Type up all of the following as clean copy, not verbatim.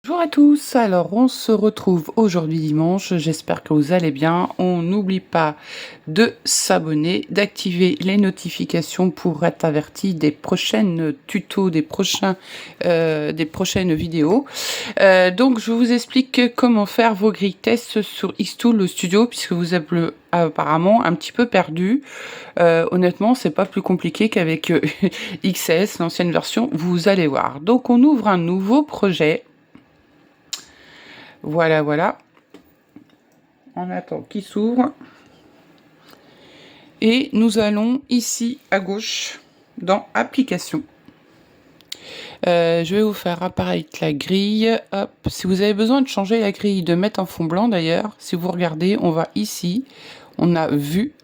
Bonjour à tous, alors on se retrouve aujourd'hui dimanche, j'espère que vous allez bien. On n'oublie pas de s'abonner, d'activer les notifications pour être averti des prochaines tutos, des prochaines vidéos. Donc je vous explique comment faire vos grilles tests sur Xtool Studio puisque vous êtes apparemment un petit peu perdu. Honnêtement, c'est pas plus compliqué qu'avec XS, l'ancienne version, vous allez voir. Donc on ouvre un nouveau projet. Voilà, voilà. On attend qu'il s'ouvre. Et nous allons ici à gauche dans Applications. Je vais vous faire apparaître la grille. Hop. Si vous avez besoin de changer la grille, de mettre en fond blanc d'ailleurs, si vous regardez, on va ici. On a Vue,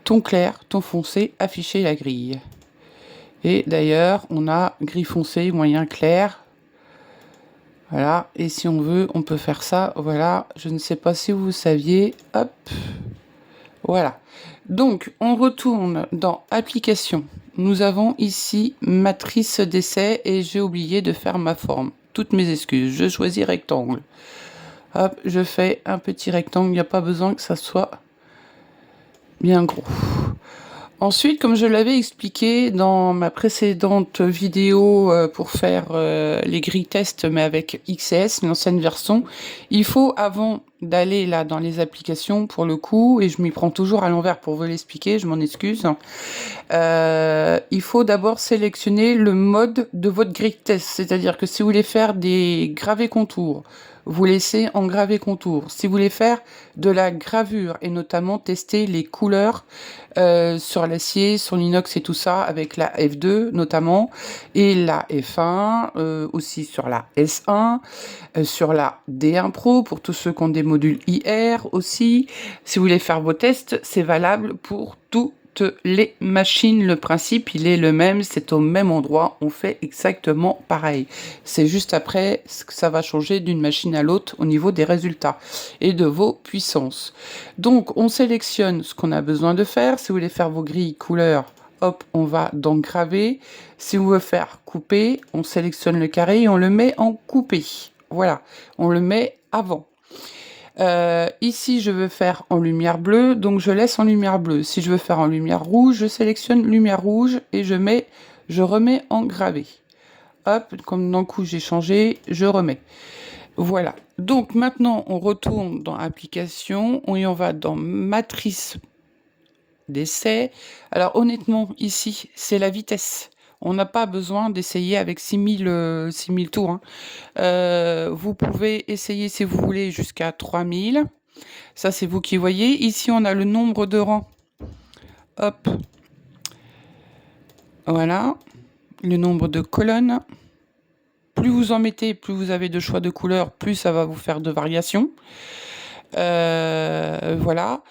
ton clair, ton foncé, afficher la grille. Et d'ailleurs, on a gris foncé, moyen clair. Voilà, et si on veut, on peut faire ça, voilà, je ne sais pas si vous saviez, hop, voilà. Donc, on retourne dans Applications. Nous avons ici Matrice d'essai et j'ai oublié de faire ma forme. Toutes mes excuses, je choisis rectangle. Hop, je fais un petit rectangle, il n'y a pas besoin que ça soit bien gros. Ensuite, comme je l'avais expliqué dans ma précédente vidéo pour faire les grilles tests, mais avec XS, l'ancienne version, il faut, avant d'aller là dans les applications, pour le coup, et je m'y prends toujours à l'envers pour vous l'expliquer, je m'en excuse, il faut d'abord sélectionner le mode de votre grille test, c'est-à-dire que si vous voulez faire des gravés contours, vous laissez en gravé contour. Si vous voulez faire de la gravure et notamment tester les couleurs sur l'acier, sur l'inox et tout ça, avec la F2 notamment, et la F1, aussi sur la S1, sur la D1 Pro, pour tous ceux qui ont des modules IR aussi. Si vous voulez faire vos tests, c'est valable pour toutes les machines. Le principe, il est le même, c'est au même endroit, on fait exactement pareil. C'est juste après ce que ça va changer d'une machine à l'autre au niveau des résultats et de vos puissances. Donc, on sélectionne ce qu'on a besoin de faire. Si vous voulez faire vos grilles couleurs, hop, on va dans graver. Si vous voulez faire couper, on sélectionne le carré et on le met en coupé. Voilà, on le met avant. Ici, je veux faire en lumière bleue, donc je laisse en lumière bleue. Si je veux faire en lumière rouge, je sélectionne lumière rouge et je remets en gravé. Hop, comme d'un coup j'ai changé, je remets. Voilà. Donc maintenant, on retourne dans Applications et on va dans Matrice d'essai. Alors honnêtement, ici, c'est la vitesse. On n'a pas besoin d'essayer avec 6000 tours. Hein. Vous pouvez essayer si vous voulez jusqu'à 3000. Ça, c'est vous qui voyez. Ici, on a le nombre de rangs. Hop. Voilà. Le nombre de colonnes. Plus vous en mettez, plus vous avez de choix de couleurs, plus ça va vous faire de variations. Voilà.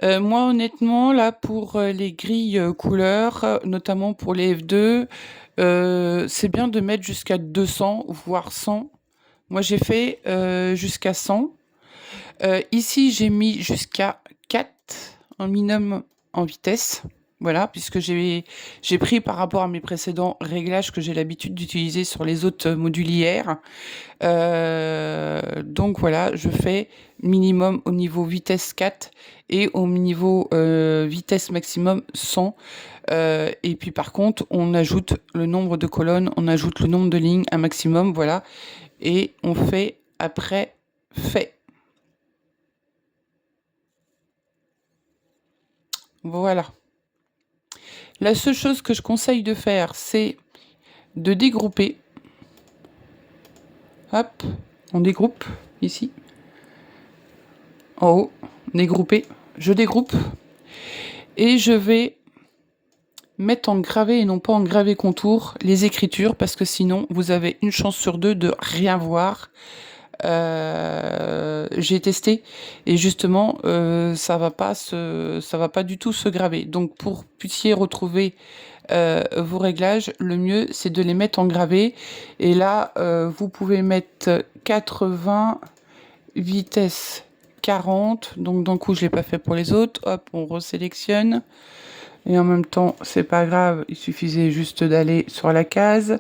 Moi, honnêtement, là, pour les grilles couleurs, notamment pour les F2, c'est bien de mettre jusqu'à 200, voire 100. Moi, j'ai fait jusqu'à 100. Ici, j'ai mis jusqu'à 4 en minimum en vitesse. Voilà, puisque j'ai pris par rapport à mes précédents réglages que j'ai l'habitude d'utiliser sur les autres modules IR. Donc voilà, je fais minimum au niveau vitesse 4 et au niveau vitesse maximum 100. Et puis par contre, on ajoute le nombre de colonnes, on ajoute le nombre de lignes, un maximum, voilà. Et on fait après fait. Voilà. La seule chose que je conseille de faire, c'est de dégrouper. Hop, on dégroupe ici. En haut, dégrouper. Je dégroupe. Et je vais mettre en gravé et non pas en gravé contour les écritures parce que sinon vous avez une chance sur deux de rien voir. J'ai testé et justement ça va pas du tout se graver. Donc pour puissiez retrouver vos réglages, le mieux c'est de les mettre en gravé. Et là vous pouvez mettre 80 vitesse 40. Donc d'un coup je l'ai pas fait pour les autres. Hop, on resélectionne. Et en même temps, c'est pas grave, il suffisait juste d'aller sur la case.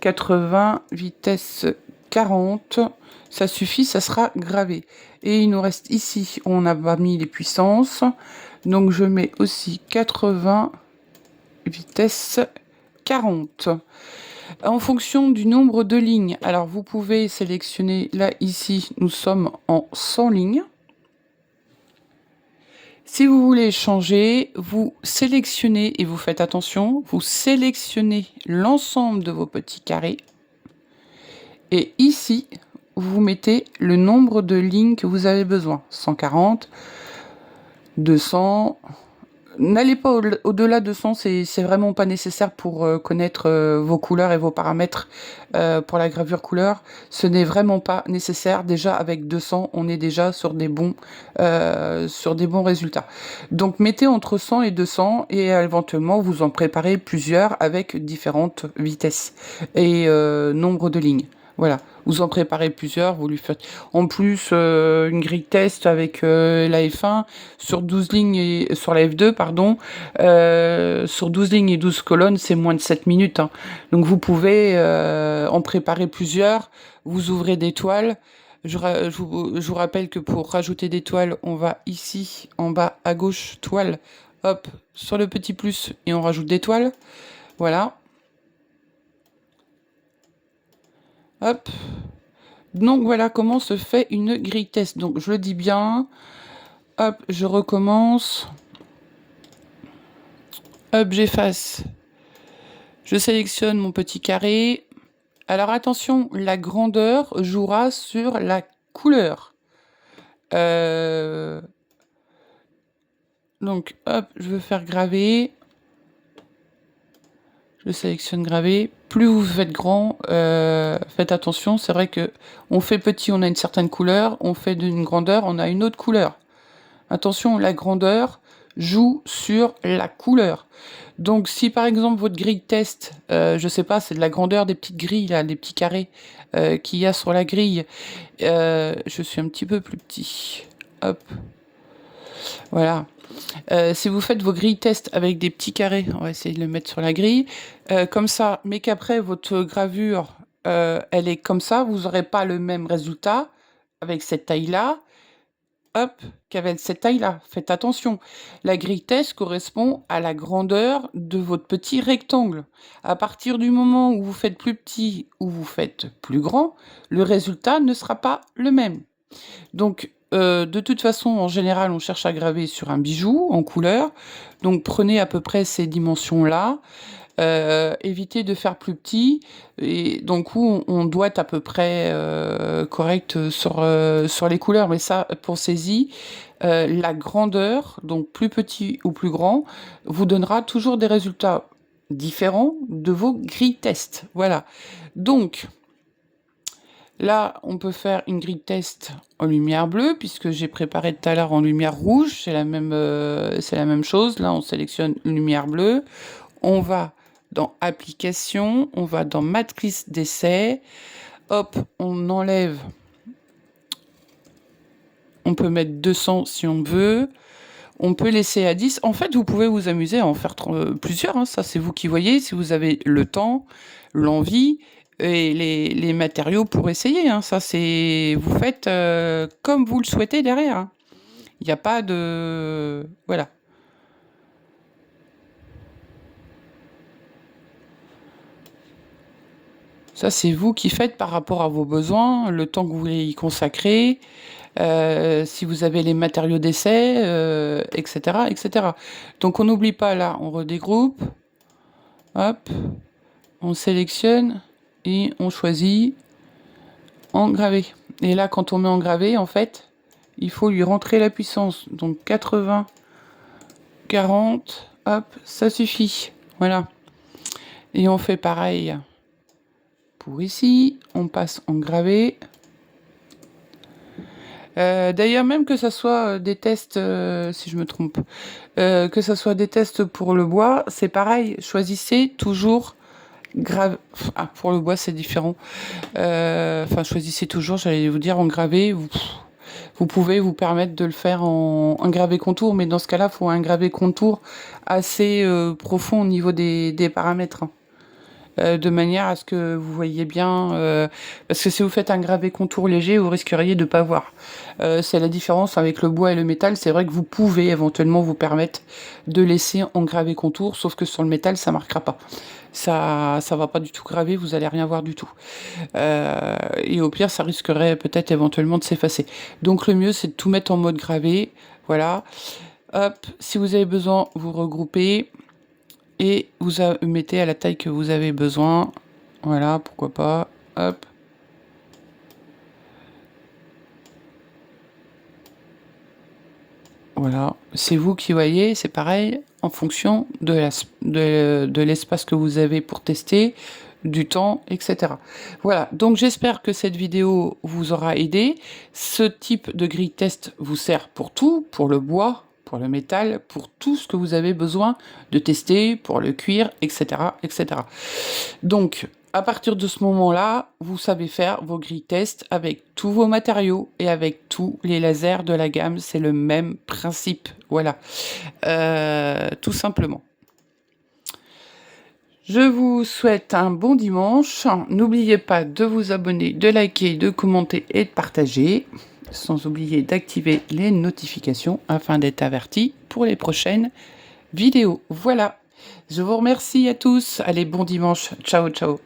80, vitesse 40, ça suffit, ça sera gravé. Et il nous reste ici, on n'a pas mis les puissances, donc je mets aussi 80, vitesse 40. En fonction du nombre de lignes, alors vous pouvez sélectionner, là ici nous sommes en 100 lignes. Si vous voulez changer, vous sélectionnez, et vous faites attention, vous sélectionnez l'ensemble de vos petits carrés. Et ici, vous mettez le nombre de lignes que vous avez besoin. 140, 200. N'allez pas au-delà de 100, c'est vraiment pas nécessaire pour connaître vos couleurs et vos paramètres pour la gravure couleur. Ce n'est vraiment pas nécessaire. Déjà avec 200, on est déjà sur des bons résultats. Donc mettez entre 100 et 200 et éventuellement vous en préparez plusieurs avec différentes vitesses et nombre de lignes. Voilà, vous en préparez plusieurs, vous lui faites en plus une grille test avec la F1 sur 12 lignes et sur la F2 pardon, sur 12 lignes et 12 colonnes, c'est moins de 7 minutes hein. Donc vous pouvez en préparer plusieurs, vous ouvrez des toiles. Je vous rappelle que pour rajouter des toiles, on va ici en bas à gauche, toile, hop, sur le petit plus et on rajoute des toiles. Voilà. Hop. Donc voilà comment se fait une grille test. Donc je le dis bien. Hop, je recommence. Hop, j'efface. Je sélectionne mon petit carré. Alors attention, la grandeur jouera sur la couleur. Donc hop, je veux faire graver. Je sélectionne graver. Plus vous faites grand, faites attention. C'est vrai que on fait petit, on a une certaine couleur. On fait d'une grandeur, on a une autre couleur. Attention, la grandeur joue sur la couleur. Donc si par exemple votre grille test, je sais pas, c'est de la grandeur des petites grilles, là, des petits carrés qu'il y a sur la grille. Je suis un petit peu plus petit. Hop. Voilà. Si vous faites vos grilles test avec des petits carrés, on va essayer de le mettre sur la grille, comme ça, mais qu'après votre gravure, elle est comme ça, vous n'aurez pas le même résultat avec cette taille-là, hop, qu'avec cette taille-là. Faites attention. La grille test correspond à la grandeur de votre petit rectangle. À partir du moment où vous faites plus petit ou vous faites plus grand, le résultat ne sera pas le même. Donc, de toute façon, en général, on cherche à graver sur un bijou en couleur. Donc, prenez à peu près ces dimensions-là. Évitez de faire plus petit. Et donc, on doit être à peu près correct sur les couleurs. Mais ça, pour saisie, la grandeur, donc plus petit ou plus grand, vous donnera toujours des résultats différents de vos grilles test. Voilà. Donc, là, on peut faire une grille test en lumière bleue, puisque j'ai préparé tout à l'heure en lumière rouge. C'est la même chose. Là, on sélectionne lumière bleue. On va dans Application, on va dans Matrice d'essai. Hop, on enlève. On peut mettre 200 si on veut. On peut laisser à 10. En fait, vous pouvez vous amuser à en faire plusieurs. Hein. Ça, c'est vous qui voyez. Si vous avez le temps, l'envie et les matériaux pour essayer. Hein. Ça, c'est vous faites comme vous le souhaitez derrière. Hein. Il n'y a pas de... Voilà. Ça, c'est vous qui faites par rapport à vos besoins, le temps que vous voulez y consacrer, si vous avez les matériaux d'essai, etc., etc. Donc, on n'oublie pas, là, on redégroupe. Hop. On sélectionne et on choisit engraver. Et là, quand on met engraver, en fait, il faut lui rentrer la puissance. Donc 80, 40, hop, ça suffit. Voilà. Et on fait pareil pour ici. On passe engraver. D'ailleurs, même que ça soit des tests, si je me trompe, que ça soit des tests pour le bois, c'est pareil. Choisissez toujours grave. Ah, pour le bois, c'est différent. Enfin, choisissez toujours, j'allais vous dire, engraver. Vous pouvez vous permettre de le faire en gravé contour, mais dans ce cas-là, il faut un gravé contour assez profond au niveau des paramètres. Hein. de manière à ce que vous voyez bien, parce que si vous faites un gravé contour léger, vous risqueriez de ne pas voir. C'est la différence avec le bois et le métal. C'est vrai que vous pouvez éventuellement vous permettre de laisser en gravé contour, sauf que sur le métal, ça marquera pas. Ça va pas du tout graver, vous allez rien voir du tout. Et au pire, ça risquerait peut-être éventuellement de s'effacer. Donc le mieux, c'est de tout mettre en mode gravé. Voilà. Hop, si vous avez besoin, vous regroupez et vous mettez à la taille que vous avez besoin. Voilà, pourquoi pas. Hop. Voilà, c'est vous qui voyez, c'est pareil, en fonction de l'espace que vous avez pour tester, du temps, etc. Voilà, donc j'espère que cette vidéo vous aura aidé. Ce type de grille test vous sert pour tout, pour le bois, pour le métal, pour tout ce que vous avez besoin de tester, pour le cuir, etc. etc. Donc, à partir de ce moment-là, vous savez faire vos grilles test avec tous vos matériaux et avec tous les lasers de la gamme. C'est le même principe. Voilà. Tout simplement. Je vous souhaite un bon dimanche. N'oubliez pas de vous abonner, de liker, de commenter et de partager. Sans oublier d'activer les notifications afin d'être averti pour les prochaines vidéos. Voilà. Je vous remercie à tous. Allez, bon dimanche. Ciao, ciao.